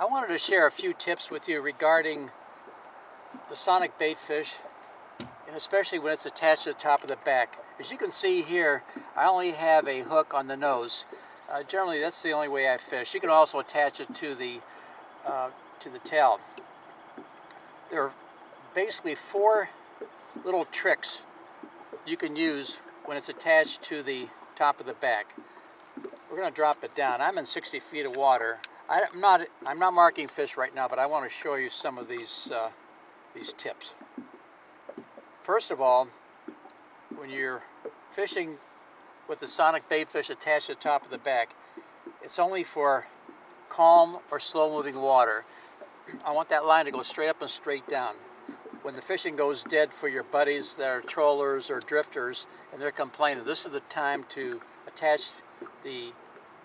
I wanted to share a few tips with you regarding the Sonic BaitFish, and especially when it's attached to the top of the back. As you can see here, I only have a hook on the nose. Generally, that's the only way I fish. You can also attach it to the tail. There are basically 4 little tricks you can use when it's attached to the top of the back. We're going to drop it down. I'm in 60 feet of water. I'm not marking fish right now, but I want to show you some of these tips. First of all, when you're fishing with the Sonic BaitFish attached to the top of the back, it's only for calm or slow-moving water. I want that line to go straight up and straight down. When the fishing goes dead for your buddies that are trollers or drifters and they're complaining, this is the time to attach the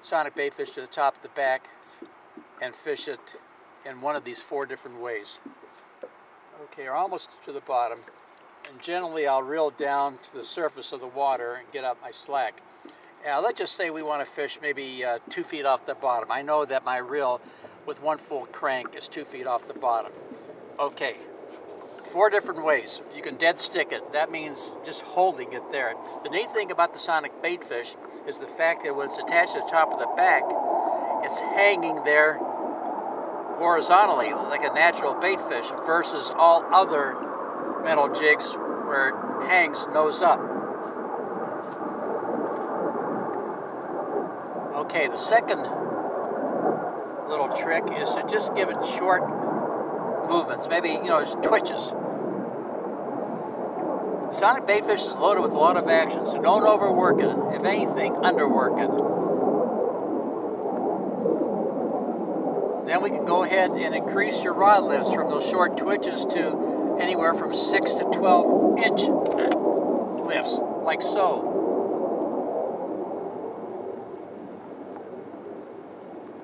Sonic BaitFish to the top of the back and fish it in one of these 4 different ways. Okay, we're almost to the bottom, and generally I'll reel down to the surface of the water and get out my slack. Let's just say we want to fish maybe 2 feet off the bottom. I know that my reel with 1 full crank is 2 feet off the bottom. Okay, 4 different ways. You can dead stick it. That means just holding it there. The neat thing about the Sonic BaitFish is the fact that when it's attached to the top of the back, it's hanging there horizontally like a natural baitfish versus all other metal jigs where it hangs nose up. Okay, the second little trick is to just give it short movements, maybe, just twitches. The Sonic BaitFish is loaded with a lot of action, so don't overwork it. If anything, underwork it. Then we can go ahead and increase your rod lifts from those short twitches to anywhere from 6 to 12-inch lifts, like so.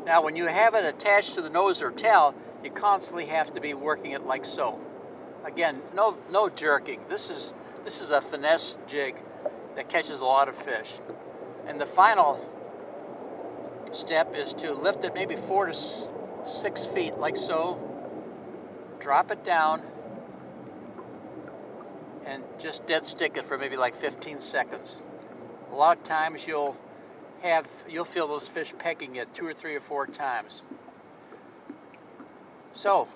Now, when you have it attached to the nose or tail, you constantly have to be working it like so. Again, no jerking. This is a finesse jig that catches a lot of fish. And the final step is to lift it maybe 4 to 6 feet, like so. Drop it down and just dead stick it for maybe like 15 seconds. A lot of times you'll feel those fish pecking it 2 or 3 or 4 times. So,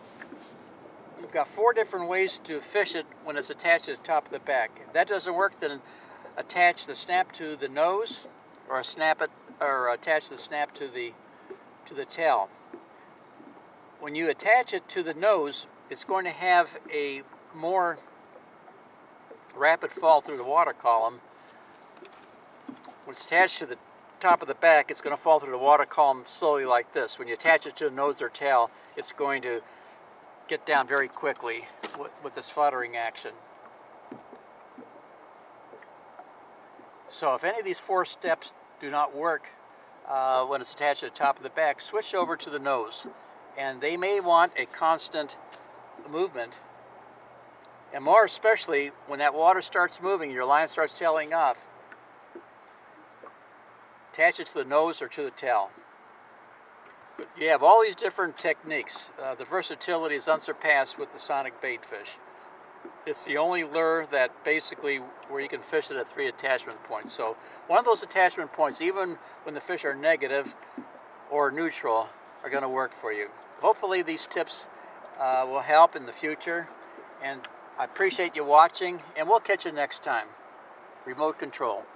you've got 4 different ways to fish it when it's attached to the top of the back. If that doesn't work, then attach the snap to the nose, or attach the snap to the tail. When you attach it to the nose, it's going to have a more rapid fall through the water column. When it's attached to the top of the back, it's going to fall through the water column slowly like this. When you attach it to the nose or tail, it's going to get down very quickly with this fluttering action. So if any of these 4 steps do not work when it's attached to the top of the back, switch over to the nose. And they may want a constant movement, and more especially when that water starts moving, your line starts tailing off. Attach it to the nose or to the tail. You have all these different techniques. The versatility is unsurpassed with the Sonic BaitFish. It's the only lure that basically where you can fish it at 3 attachment points. So one of those attachment points, even when the fish are negative or neutral, are going to work for you. Hopefully these tips will help in the future, and I appreciate you watching, and we'll catch you next time. Remote control.